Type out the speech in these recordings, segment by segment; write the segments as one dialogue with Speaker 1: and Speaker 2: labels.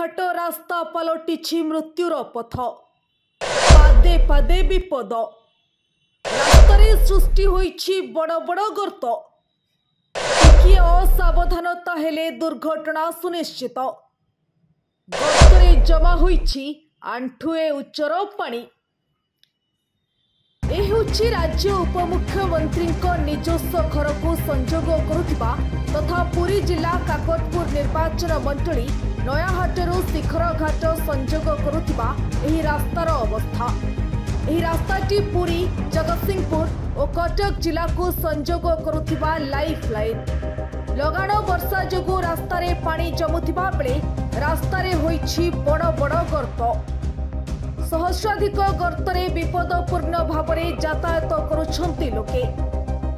Speaker 1: घाट रास्ता पलटिछि मृत्युर पथ पादे पादे विपद रास्तारे सृष्टि होइछि बड़ बड़ गर्त टिकिए असावधानता हेले दुर्घटना सुनिश्चित गर्तरे जमा होइछि आंठुए उच्चर पानी एहुछि राज्य उपमुख्यमंत्री निजस्व घर को संजोग करुथिबा तथा पुरी जिला काकटपुर निर्वाचन मंडली नयाहाटरू शिखर घाट संजोग करुथिबा एही रास्तार अवस्था। एही रास्ताटी पुरी जगतसिंहपुर और कटक जिला को संजोग करुथिबा लाइफ लाइन लगाण वर्षा जोगु रास्तारे पानी जमुथिबा बेले रास्तारे होइछि बड़ बड़ गर्त सहस्राधिक गर्तरे विपदपूर्ण भावरे यातायात करुछन्ति लोके।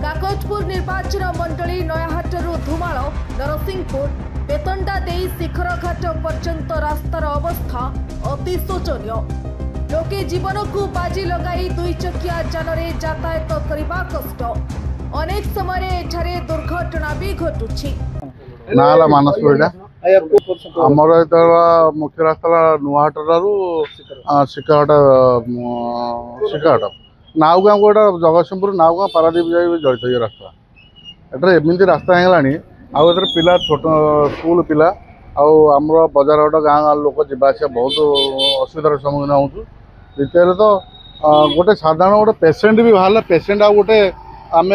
Speaker 1: काकटपुर निर्वाचन मंडली नयाहाटरू धुमाळ नरसिंहपुर बेतंडा देई शिखर घाट पर्यंत रास्तार अवस्था अति शोचनीय लोके जीवन को बाजी लगाई दुई चकिया जानरे यातायात करिबा कष्ट अनेक समय एठारे दुर्घटना भी घटुछि।
Speaker 2: नाला मानस पड़ा आमर मुख्य रास्ता नुआहाटू शिखरहाट नावगाँ गोटा जगतसिंहपुर नावगाँ पारादीप जाए जड़ित ये रास्ता एटर एमती रास्ता है आउ पिला छोट स्कूल पिला आमर बजार गोटे गाँ गाँ लोक जावास बहुत असुविधार सम्मुखीन हो द्वितीय तो गोटे साधारण गोटे पेसेंट भी बाहर पेसेंट आ गोटे आम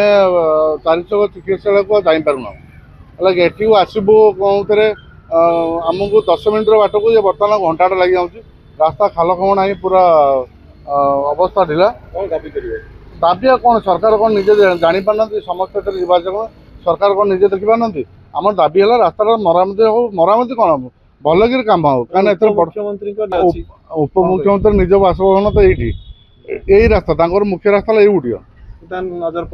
Speaker 2: चारिचक चिकित्सा को जापारूना है एटी आसबू कौन आमको 10 मिनट बाट को बर्तमान घंटाटा लगी जाऊँगी रास्ता खाल खम ना पूरा अवस्था ढिला दाबी कौन सरकार कौन निजे जानी पारना समस्त सरकार कौन निजे देखी पारना आम दाबी है रास्ता मरामती हो मरामती कौन भल कि कम हो कहीं मुख्यमंत्री उपमुख्यमंत्री निज बासभवन तो यही रास्ता मुख्य रास्ता यही उठियो नजर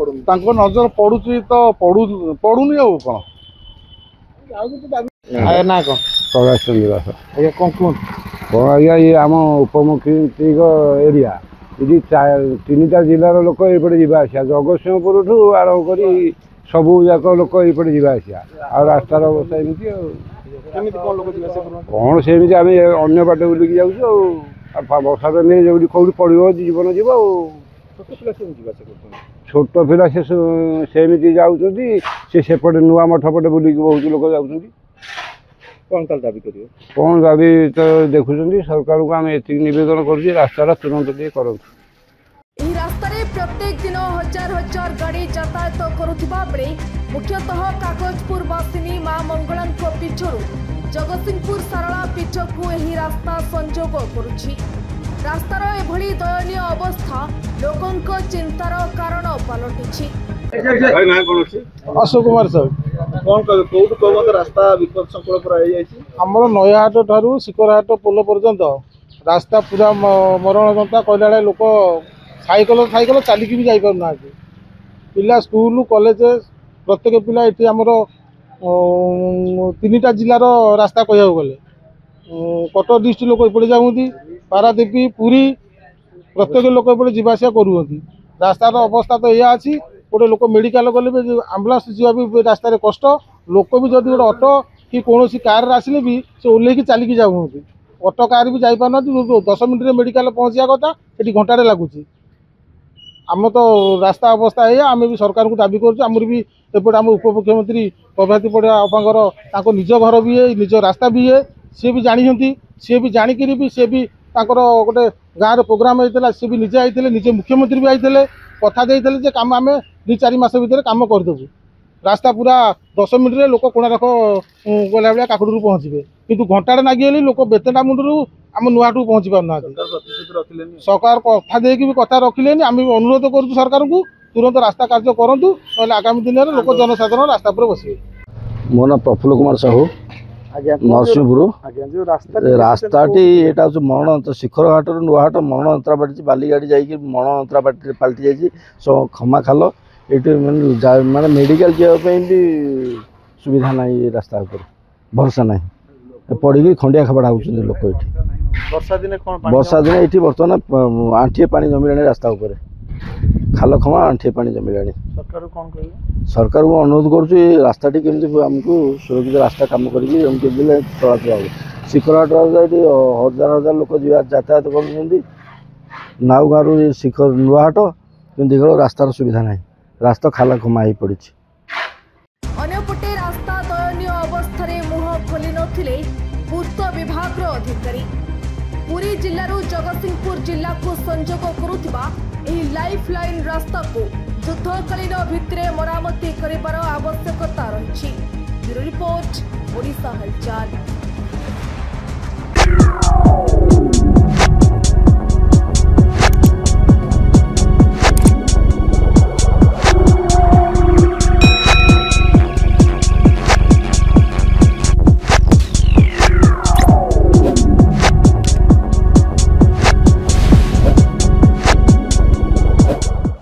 Speaker 2: पड़ुची तो पड़ुनी आ कौन
Speaker 3: ना कौन
Speaker 4: प्रकाश चंद्र
Speaker 3: आज्ञा कौन कौन
Speaker 4: कौन आज्ञा ये आम उपमुख्यमंत्री एरिया ये 3टा जिलार लोक ये जावास जगतसिंहपुर ठू आरंभ कर सबू जाक लोक ये जावास आ रास्तार अवस्था एमती कौन सेमती आम अन्न बाट बुलिकी जाऊँ वर्षा तो नहीं जो कौट पड़ो जीवन जीव छोट पिला सेमती जाऊँगी सेपटे नुआ मठ पटे बुलिकी बहुत लोग जाऊँ कौन दाबी तो देखुं सरकार को आम ये नवेदन कर रास्ता तुरंत टे कर
Speaker 1: प्रत्येक दिन हजार हजार गाड़ी यातायात करुथिबा बेले मुख्यतः कागजपुर बासिनी मां मंगला पीठरू जगतसिंहपुर सारला पीठ को यही रास्ता संजोग करुछि। रास्तार एभली दयनीय अवस्था लोकंक चिंतार कारण पलटिछि।
Speaker 3: अशोक कुमार सर कौन रास्ता विपद संकुल आमर नयाहाट ठारू शिखरहाट पोल पर्यंत रास्ता पूरा मरण जनता कहला लोक साइकल चलिकी भी जापारना पिला स्कूल कॉलेज प्रत्येक पिला ये आमर 3टा जिलार रास्ता कह गले कटक डिस्ट्रिक्ट लोक एपटे जाऊँगी पारादीप पुरी प्रत्येक लोक एपटे जावासिया करुँच रास्तार अवस्था तो यह अच्छी गोटे लोक मेडिकल गले आम्बुलांस जी रास्तार कष्ट लोक भी जब गोटे ऑटो कि कौन कार आसिले भी से ओह्ल चलिकी जाऊँगी ऑटो कार भी जापार 10 मिनट मेडिकल पहुँचा कथा ये घंटे लगुच आम तो रास्ता अवस्था है आम भी सरकार को दाबी करमर भी एपटे आम उपमुख्यमंत्री प्रभाती पड़ा आपा निज घर भी है निज रास्ता भी है सी भी जानते सी भी जाणिक भी सी भी गोटे गाँव प्रोग्राम होता सी भी निजे आते निजे मुख्यमंत्री भी आते कथा देते कम आम 2-4 मास भितर कम करदेबू रास्ता पूरा 10 मिनट लोक कोणारक गला भाया काकटपुर पहुँचे किंतु घंटाटे नागिगले लोक बेतंडा मुंडू आम नुआहाटू पहुँची पारना सरकार कथा देकी भी कथा रखिले आम भी अनुरोध करूँ सरकार को तुरंत रास्ता कार्य करूँ ना आगामी दिन में लोक जनसाधारण रास्ता पर बसवे।
Speaker 4: मो ना प्रफुल्ल कुमार साहू नरसिंहपुर रास्ताटी यहाँ मरण शिखर घाट नुआहाट मरण अंतरा बाटी बाली गाड़ी जाकि मरण अंतरा बाटी पलटि जाइए सब खमा खाल ये माने मेडिकल जावाई भी सुविधा ना रास्ता ऊपर भरोसा ना पड़ी खंडिया खबड़ा होती लोक ये वर्षा दिन ये बर्तमान आंठिए पानी जमिला रास्ता उपर खाल खमा आंठिए पानी जमिला सरकार को अनुरोध करुँ रास्ताटी केमती आमको सुरक्षित रास्ता कम कर चलाचल शिखरहाट ये हजार हजार लोक यातायात कर नाउ गाँव शिखर नुआहाट कि रास्तार सुविधा ना रास्ता खाला खमा हो पड़ी।
Speaker 1: अन्यपटे रास्ता दयनीय अवस्था मुह खोली नथिले पूर्त विभाग अधिकारी। पुरी जिल्लारू जगतसिंहपुर जिला को संजोग करुथिबा एही लाइफ लाइन रास्ता को युद्धकालीन भित्तिरे मरामती करिबार आवश्यकता रहिछि। ब्यूरो रिपोर्ट ओडिशा हलचल।